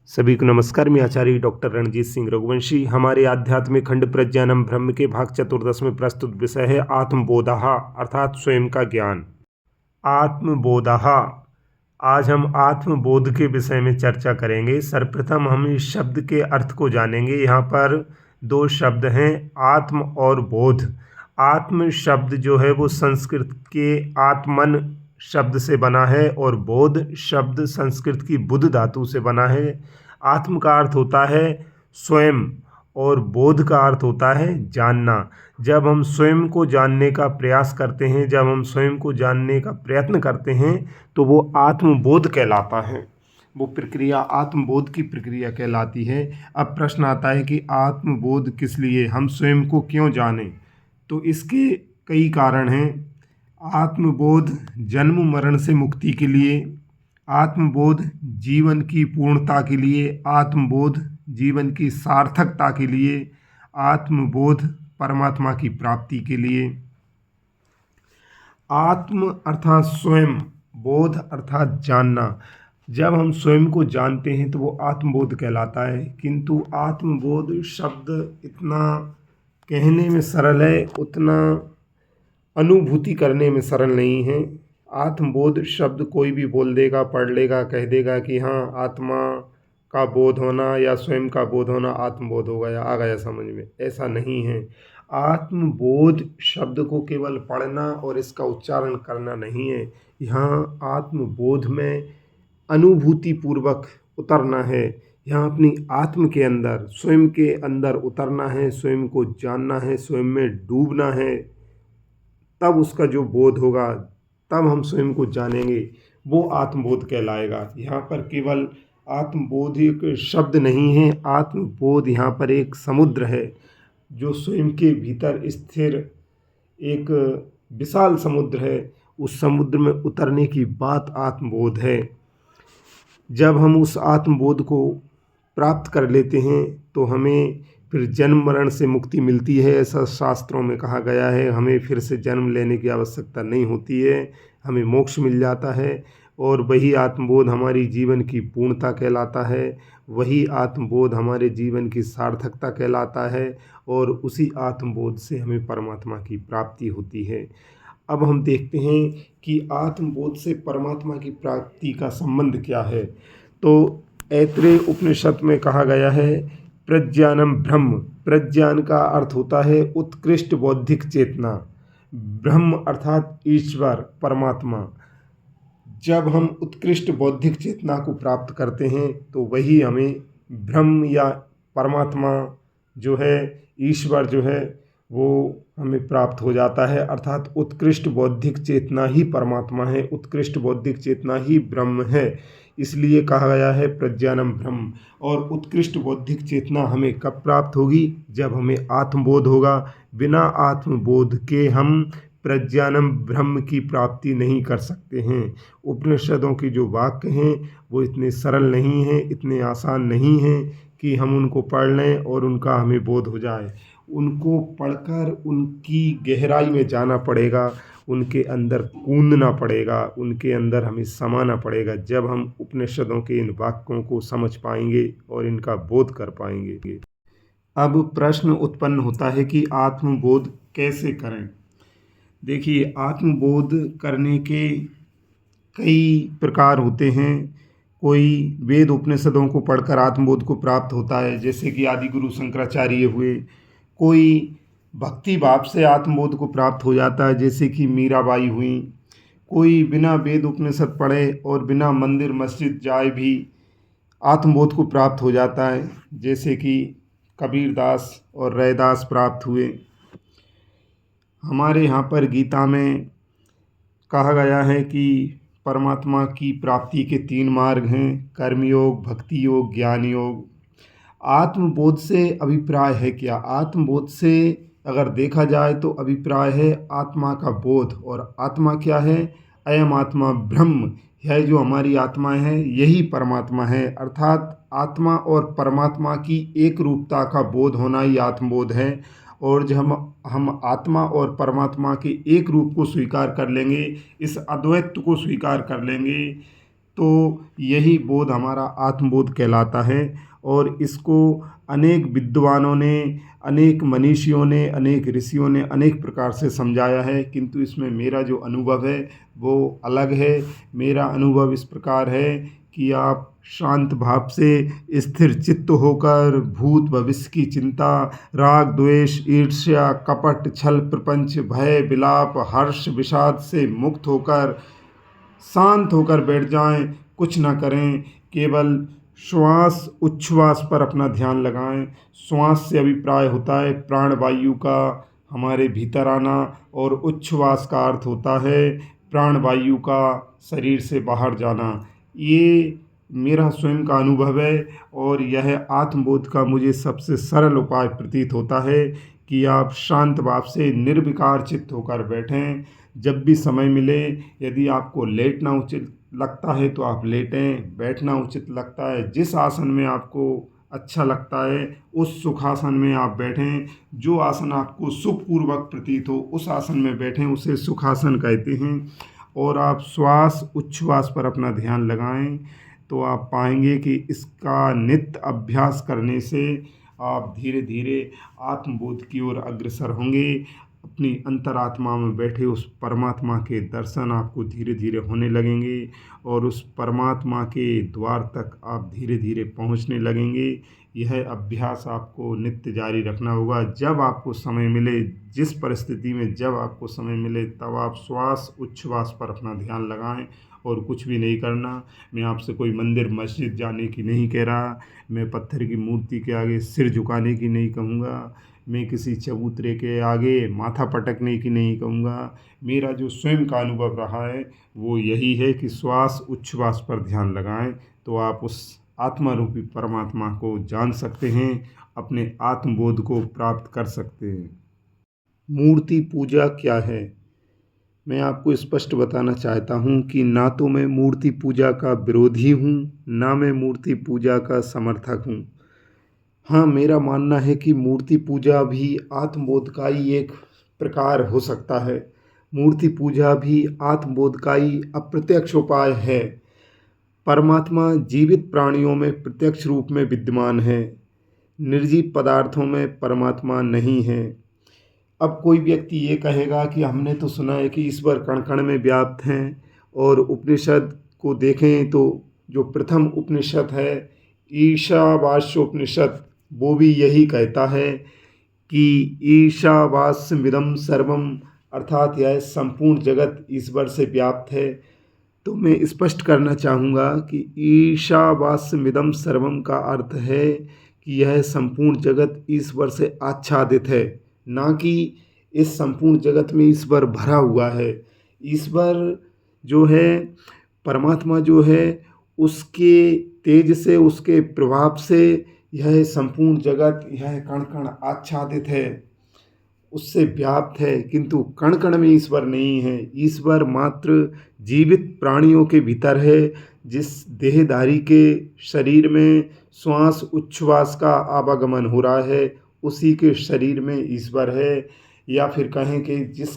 सभी को नमस्कार। मैं आचार्य डॉक्टर रणजीत सिंह रघुवंशी। हमारे आध्यात्मिक खंड प्रज्ञानम ब्रह्म के भाग चतुर्दश में प्रस्तुत विषय है आत्मबोधः अर्थात स्वयं का ज्ञान। आत्मबोधः। आज हम आत्मबोध के विषय में चर्चा करेंगे। सर्वप्रथम हम इस शब्द के अर्थ को जानेंगे। यहाँ पर दो शब्द हैं, आत्म और बोध। आत्म शब्द जो है वो संस्कृत के आत्मन शब्द से बना है और बोध शब्द संस्कृत की बुध धातु से बना है। आत्म का अर्थ होता है स्वयं और बोध का अर्थ होता है जानना। जब हम स्वयं को जानने का प्रयास करते हैं, जब हम स्वयं को जानने का प्रयत्न करते हैं तो वो आत्मबोध कहलाता है। वो प्रक्रिया आत्मबोध की प्रक्रिया कहलाती है। अब प्रश्न आता है कि आत्मबोध किस लिए, हम स्वयं को क्यों जानें? तो इसके कई कारण हैं। आत्मबोध जन्म मरण से मुक्ति के लिए, आत्मबोध जीवन की पूर्णता के लिए, आत्मबोध जीवन की सार्थकता के लिए, आत्मबोध परमात्मा की प्राप्ति के लिए। आत्म अर्थात स्वयं, बोध अर्थात जानना। जब हम स्वयं को जानते हैं तो वो आत्मबोध कहलाता है। किंतु आत्मबोध शब्द इतना कहने में सरल है, उतना अनुभूति करने में सरल नहीं है। आत्मबोध शब्द कोई भी बोल देगा, पढ़ लेगा, कह देगा कि हाँ आत्मा का बोध होना या स्वयं का बोध होना आत्मबोध हो गया, आ गया समझ में। ऐसा नहीं है। आत्मबोध शब्द को केवल पढ़ना और इसका उच्चारण करना नहीं है। यहाँ आत्मबोध में अनुभूति पूर्वक उतरना है। यहाँ अपनी आत्म के अंदर, स्वयं के अंदर उतरना है, स्वयं को जानना है, स्वयं में डूबना है। तब उसका जो बोध होगा, तब हम स्वयं को जानेंगे, वो आत्मबोध कहलाएगा। यहाँ पर केवल आत्मबोध एक शब्द नहीं है। आत्मबोध यहाँ पर एक समुद्र है जो स्वयं के भीतर स्थिर एक विशाल समुद्र है। उस समुद्र में उतरने की बात आत्मबोध है। जब हम उस आत्मबोध को प्राप्त कर लेते हैं तो हमें फिर जन्म मरण से मुक्ति मिलती है। ऐसा शास्त्रों में कहा गया है। हमें फिर से जन्म लेने की आवश्यकता नहीं होती है, हमें मोक्ष मिल जाता है। और वही आत्मबोध हमारी जीवन की पूर्णता कहलाता है। वही आत्मबोध हमारे जीवन की सार्थकता कहलाता है। और उसी आत्मबोध से हमें परमात्मा की प्राप्ति होती है। अब हम देखते हैं कि आत्मबोध से परमात्मा की प्राप्ति का संबंध क्या है। तो ऐत्रेय उपनिषद में कहा गया है प्रज्ञानम ब्रह्म। प्रज्ञान का अर्थ होता है उत्कृष्ट बौद्धिक चेतना। ब्रह्म अर्थात ईश्वर, परमात्मा। जब हम उत्कृष्ट बौद्धिक चेतना को प्राप्त करते हैं तो वही हमें ब्रह्म या परमात्मा जो है, ईश्वर जो है, वो हमें प्राप्त हो जाता है। अर्थात उत्कृष्ट बौद्धिक चेतना ही परमात्मा है, उत्कृष्ट बौद्धिक चेतना ही ब्रह्म है। इसलिए कहा गया है प्रज्ञानम ब्रह्म। और उत्कृष्ट बौद्धिक चेतना हमें कब प्राप्त होगी? जब हमें आत्मबोध होगा। बिना आत्मबोध के हम प्रज्ञानम ब्रह्म की प्राप्ति नहीं कर सकते हैं। उपनिषदों की जो वाक्य हैं वो इतने सरल नहीं हैं, इतने आसान नहीं हैं कि हम उनको पढ़ लें और उनका हमें बोध हो जाए। उनको पढ़कर उनकी गहराई में जाना पड़ेगा, उनके अंदर कूदना पड़ेगा, उनके अंदर हमें समाना पड़ेगा। जब हम उपनिषदों के इन वाक्यों को समझ पाएंगे और इनका बोध कर पाएंगे। अब प्रश्न उत्पन्न होता है कि आत्मबोध कैसे करें। देखिए, आत्मबोध करने के कई प्रकार होते हैं। कोई वेद उपनिषदों को पढ़कर आत्मबोध को प्राप्त होता है, जैसे कि आदि गुरु शंकराचार्य हुए। कोई भक्ति भाव से आत्मबोध को प्राप्त हो जाता है, जैसे कि मीराबाई हुई। कोई बिना वेद उपनिषद पढ़े और बिना मंदिर मस्जिद जाए भी आत्मबोध को प्राप्त हो जाता है, जैसे कि कबीरदास और रैदास प्राप्त हुए। हमारे यहाँ पर गीता में कहा गया है कि परमात्मा की प्राप्ति के 3 मार्ग हैं, कर्मयोग, भक्ति योग, ज्ञान योग। आत्मबोध से अभिप्राय है क्या? आत्मबोध से अगर देखा जाए तो अभिप्राय है आत्मा का बोध। और आत्मा क्या है? अयम आत्मा ब्रह्म है। जो हमारी आत्मा है यही परमात्मा है। अर्थात आत्मा और परमात्मा की एक रूपता का बोध होना ही आत्मबोध है। और जब हम आत्मा और परमात्मा के एक रूप को स्वीकार कर लेंगे, इस अद्वैत को स्वीकार कर लेंगे, तो यही बोध हमारा आत्मबोध कहलाता है। और इसको अनेक विद्वानों ने, अनेक मनीषियों ने, अनेक ऋषियों ने अनेक प्रकार से समझाया है, किंतु इसमें मेरा जो अनुभव है वो अलग है। मेरा अनुभव इस प्रकार है कि आप शांत भाव से स्थिर चित्त होकर भूत भविष्य की चिंता, राग द्वेष, ईर्ष्या, कपट, छल, प्रपंच, भय, विलाप, हर्ष, विषाद से मुक्त होकर शांत होकर बैठ जाएं, कुछ ना करें, केवल श्वास उच्छ्वास पर अपना ध्यान लगाएं। श्वास से अभिप्राय होता है प्राणवायु का हमारे भीतर आना, और उच्छ्वास का अर्थ होता है प्राणवायु का शरीर से बाहर जाना। ये मेरा स्वयं का अनुभव है, और यह आत्मबोध का मुझे सबसे सरल उपाय प्रतीत होता है कि आप शांत भाव से निर्विकार चित्त होकर बैठें। जब भी समय मिले, यदि आपको लेटना उचित लगता है तो आप लेटें, बैठना उचित लगता है जिस आसन में आपको अच्छा लगता है उस सुखासन में आप बैठें। जो आसन आपको सुखपूर्वक प्रतीत हो उस आसन में बैठें, उसे सुखासन कहते हैं। और आप श्वास उच्छ्वास पर अपना ध्यान लगाएं, तो आप पाएंगे कि इसका नित्य अभ्यास करने से आप धीरे धीरे आत्मबोध की ओर अग्रसर होंगे। अपनी अंतरात्मा में बैठे उस परमात्मा के दर्शन आपको धीरे धीरे होने लगेंगे, और उस परमात्मा के द्वार तक आप धीरे धीरे पहुंचने लगेंगे। यह अभ्यास आपको नित्य जारी रखना होगा। जब आपको समय मिले, जिस परिस्थिति में जब आपको समय मिले, तब आप श्वास उच्छ्वास पर अपना ध्यान लगाएं, और कुछ भी नहीं करना। मैं आपसे कोई मंदिर मस्जिद जाने की नहीं कह रहा, मैं पत्थर की मूर्ति के आगे सिर झुकाने की नहीं कहूँगा, मैं किसी चबूतरे के आगे माथा पटकने की नहीं कहूँगा। मेरा जो स्वयं का अनुभव रहा है वो यही है कि श्वास उच्छ्वास पर ध्यान लगाएं, तो आप उस आत्मा रूपी परमात्मा को जान सकते हैं, अपने आत्मबोध को प्राप्त कर सकते हैं। मूर्ति पूजा क्या है? मैं आपको स्पष्ट बताना चाहता हूँ कि ना तो मैं मूर्ति पूजा का विरोधी हूँ, ना मैं मूर्ति पूजा का समर्थक हूँ। हाँ, मेरा मानना है कि मूर्ति पूजा भी आत्मबोध का ही एक प्रकार हो सकता है। मूर्ति पूजा भी आत्मबोध का ही अप्रत्यक्ष उपाय है। परमात्मा जीवित प्राणियों में प्रत्यक्ष रूप में विद्यमान है, निर्जीव पदार्थों में परमात्मा नहीं है। अब कोई व्यक्ति ये कहेगा कि हमने तो सुना है कि ईश्वर कण कण में व्याप्त हैं, और उपनिषद को देखें तो जो प्रथम उपनिषद है ईशावास्योपनिषद, वो भी यही कहता है कि ईशावास्यमिदं सर्वम, अर्थात यह संपूर्ण जगत ईश्वर से व्याप्त है। तो मैं स्पष्ट करना चाहूँगा कि ईशावास्यमिदं सर्वम का अर्थ है कि यह संपूर्ण जगत ईश्वर से आच्छादित है, ना कि इस संपूर्ण जगत में ईश्वर भरा हुआ है। ईश्वर जो है, परमात्मा जो है, उसके तेज से, उसके प्रभाव से यह संपूर्ण जगत, यह कण कण आच्छादित है, उससे व्याप्त है, किंतु कण कण में ईश्वर नहीं है। ईश्वर मात्र जीवित प्राणियों के भीतर है। जिस देहधारी के शरीर में श्वास उच्छ्वास का आवागमन हो रहा है, उसी के शरीर में ईश्वर है। या फिर कहें कि जिस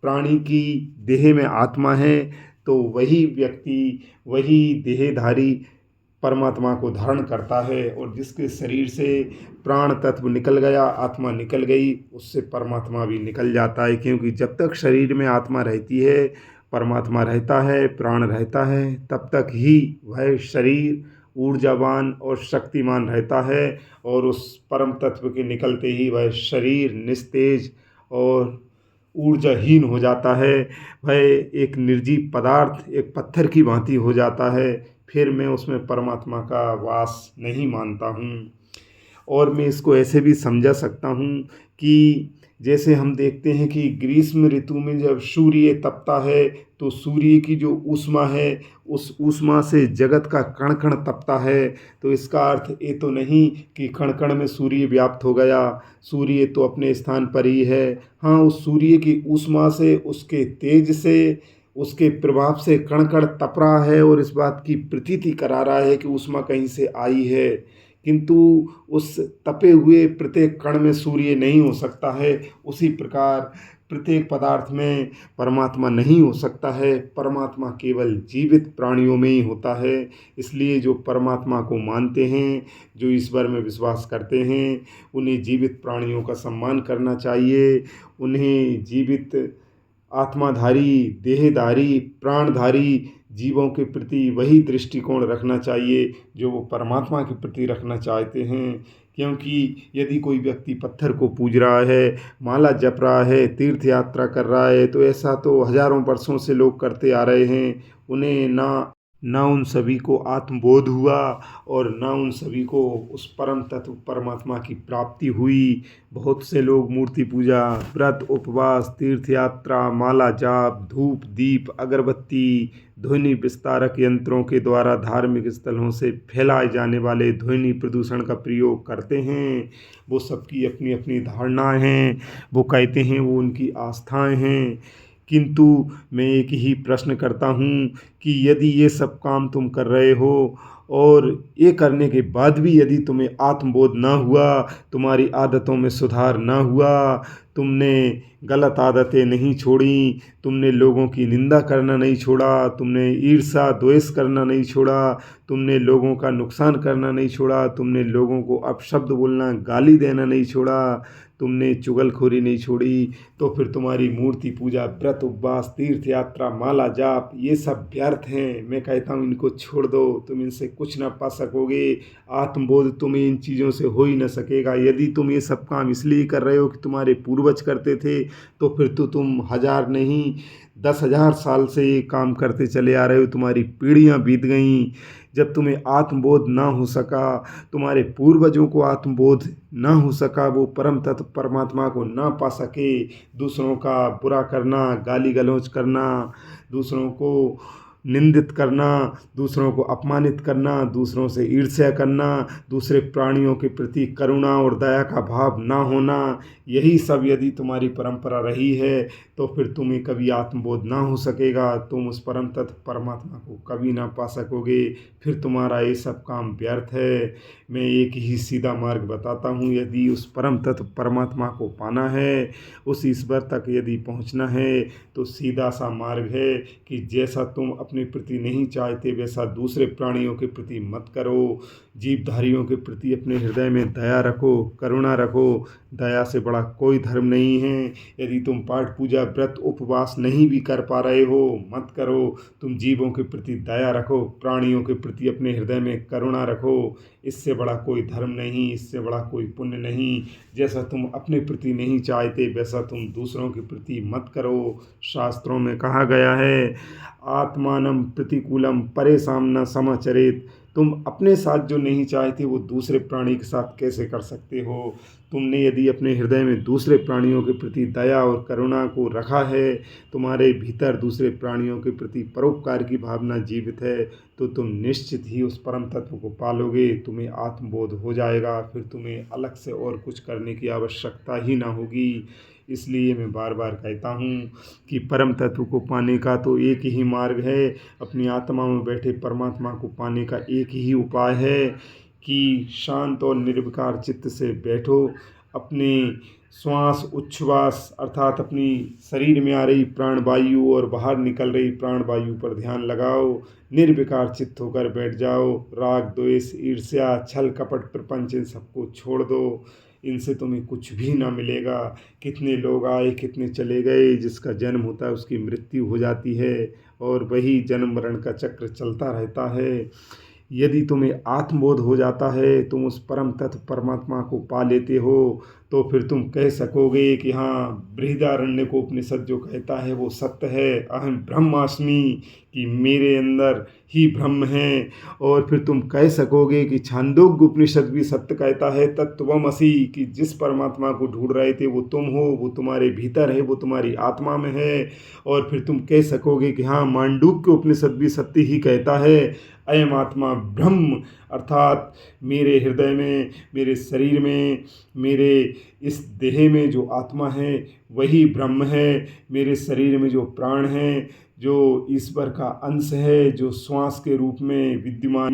प्राणी की देह में आत्मा है, तो वही व्यक्ति, वही देहधारी परमात्मा को धारण करता है, और जिसके शरीर से प्राण तत्व निकल गया, आत्मा निकल गई, उससे परमात्मा भी निकल जाता है। क्योंकि जब तक शरीर में आत्मा रहती है, परमात्मा रहता है, प्राण रहता है, तब तक ही वह शरीर ऊर्जावान और शक्तिमान रहता है। और उस परम तत्व के निकलते ही वह शरीर निस्तेज और ऊर्जाहीन हो जाता है। वह एक निर्जीव पदार्थ, एक पत्थर की भांति हो जाता है। फिर मैं उसमें परमात्मा का वास नहीं मानता हूँ। और मैं इसको ऐसे भी समझा सकता हूँ कि जैसे हम देखते हैं कि ग्रीष्म ऋतु में जब सूर्य तपता है, तो सूर्य की जो ऊष्मा है, उस ऊष्मा से जगत का कण कण तपता है। तो इसका अर्थ ये तो नहीं कि कण कण में सूर्य व्याप्त हो गया, सूर्य तो अपने स्थान पर ही है। हाँ, उस सूर्य की ऊष्मा से, उसके तेज से, उसके प्रभाव से कण कण तप रहा है, और इस बात की प्रतीति करा रहा है कि ऊष्मा कहीं से आई है। किंतु उस तपे हुए प्रत्येक कण में सूर्य नहीं हो सकता है। उसी प्रकार प्रत्येक पदार्थ में परमात्मा नहीं हो सकता है। परमात्मा केवल जीवित प्राणियों में ही होता है। इसलिए जो परमात्मा को मानते हैं, जो ईश्वर में विश्वास करते हैं, उन्हें जीवित प्राणियों का सम्मान करना चाहिए। उन्हें जीवित आत्माधारी, देहधारी, प्राणधारी जीवों के प्रति वही दृष्टिकोण रखना चाहिए जो वो परमात्मा के प्रति रखना चाहते हैं। क्योंकि यदि कोई व्यक्ति पत्थर को पूज रहा है, माला जप रहा है, तीर्थ यात्रा कर रहा है, तो ऐसा तो हजारों वर्षों से लोग करते आ रहे हैं। उन्हें ना उन सभी को आत्मबोध हुआ और ना उन सभी को उस परम तत्व परमात्मा की प्राप्ति हुई। बहुत से लोग मूर्ति पूजा, व्रत, उपवास, तीर्थ यात्रा, माला जाप, धूप, दीप, अगरबत्ती, ध्वनि विस्तारक यंत्रों के द्वारा धार्मिक स्थलों से फैलाए जाने वाले ध्वनि प्रदूषण का प्रयोग करते हैं। वो सबकी अपनी अपनी धारणाएं हैं, वो कहते हैं वो उनकी आस्थाएं हैं। किंतु मैं एक ही प्रश्न करता हूँ कि यदि ये सब काम तुम कर रहे हो और ये करने के बाद भी यदि तुम्हें आत्मबोध ना हुआ, तुम्हारी आदतों में सुधार ना हुआ, तुमने गलत आदतें नहीं छोड़ी, तुमने लोगों की निंदा करना नहीं छोड़ा, तुमने ईर्ष्या द्वेष करना नहीं छोड़ा, तुमने लोगों का नुकसान करना नहीं छोड़ा, तुमने लोगों को अपशब्द बोलना, गाली देना नहीं छोड़ा, तुमने चुगलखोरी नहीं छोड़ी, तो फिर तुम्हारी मूर्ति पूजा, व्रत, उपवास, तीर्थ यात्रा, माला जाप ये सब व्यर्थ हैं। मैं कहता हूँ इनको छोड़ दो, तुम इनसे कुछ ना पा सकोगे। आत्मबोध तुम्हें इन चीज़ों से हो ही ना सकेगा। यदि तुम ये सब काम इसलिए कर रहे हो कि तुम्हारे पूर्वज करते थे, तो फिर तो तुम 1000 नहीं 10,000 साल से ये काम करते चले आ रहे हो। तुम्हारी पीढ़ियाँ बीत गईं। जब तुम्हें आत्मबोध ना हो सका, तुम्हारे पूर्वजों को आत्मबोध ना हो सका, वो परम तत्व परमात्मा को ना पा सके, दूसरों का बुरा करना, गाली गलौज करना, दूसरों को निंदित करना, दूसरों को अपमानित करना, दूसरों से ईर्ष्या करना, दूसरे प्राणियों के प्रति करुणा और दया का भाव ना होना, यही सब यदि तुम्हारी परंपरा रही है तो फिर तुम्हें कभी आत्मबोध ना हो सकेगा। तुम उस परम तत्व परमात्मा को कभी ना पा सकोगे। फिर तुम्हारा ये सब काम व्यर्थ है। मैं एक ही सीधा मार्ग बताता हूँ। यदि उस परम तत्व परमात्मा को पाना है, उस ईश्वर तक यदि पहुँचना है, तो सीधा सा मार्ग है कि जैसा तुम अपने प्रति नहीं चाहते वैसा दूसरे प्राणियों के प्रति मत करो। जीवधारियों के प्रति अपने हृदय में दया रखो, करुणा रखो। दया से बड़ा कोई धर्म नहीं है। यदि तुम पाठ पूजा, व्रत, उपवास नहीं भी कर पा रहे हो, मत करो। तुम जीवों के प्रति दया रखो, प्राणियों के प्रति अपने हृदय में करुणा रखो। इससे बड़ा कोई धर्म नहीं, इससे बड़ा कोई पुण्य नहीं। जैसा तुम अपने प्रति नहीं चाहते वैसा तुम दूसरों के प्रति मत करो। शास्त्रों में कहा गया है, आत्मानं प्रतिकूलम परेषां न समाचरेत। तुम अपने साथ जो नहीं चाहते वो दूसरे प्राणी के साथ कैसे कर सकते हो। तुमने यदि अपने हृदय में दूसरे प्राणियों के प्रति दया और करुणा को रखा है, तुम्हारे भीतर दूसरे प्राणियों के प्रति परोपकार की भावना जीवित है, तो तुम निश्चित ही उस परम तत्व को पालोगे। तुम्हें आत्मबोध हो जाएगा। फिर तुम्हें अलग से और कुछ करने की आवश्यकता ही ना होगी। इसलिए मैं बार बार कहता हूँ कि परम तत्व को पाने का तो एक ही मार्ग है। अपनी आत्मा में बैठे परमात्मा को पाने का एक ही उपाय है कि शांत और निर्विकार चित्त से बैठो। अपने श्वास उच्छ्वास अर्थात अपनी शरीर में आ रही प्राणवायु और बाहर निकल रही प्राणवायु पर ध्यान लगाओ। निर्विकार चित्त होकर बैठ जाओ। राग, द्वेष, ईर्ष्या, छल, कपट, प्रपंच इन सबको छोड़ दो। इनसे तुम्हें कुछ भी ना मिलेगा। कितने लोग आए, कितने चले गए। जिसका जन्म होता है उसकी मृत्यु हो जाती है और वही जन्म मरण का चक्र चलता रहता है। यदि तुम्हें आत्मबोध हो जाता है, तुम उस परम तत्व परमात्मा को पा लेते हो, तो फिर तुम कह सकोगे कि हाँ, बृहदारण्यकोपनिषद जो कहता है वो सत्य है। अहम ब्रह्मास्मि, कि मेरे अंदर ही ब्रह्म है। और फिर तुम कह सकोगे कि छांदोग्य उपनिषद भी सत्य कहता है, तत्त्वमसि, कि जिस परमात्मा को ढूंढ रहे थे वो तुम हो, वो तुम्हारे भीतर है, वो तुम्हारी आत्मा में है। और फिर तुम कह सकोगे कि हाँ, मांडूक्य उपनिषद भी सत्य ही कहता है, अयम आत्मा ब्रह्म, अर्थात मेरे हृदय में, मेरे शरीर में, मेरे इस देह में जो आत्मा है वही ब्रह्म है। मेरे शरीर में जो प्राण है, जो ईश्वर का अंश है, जो श्वास के रूप में विद्यमान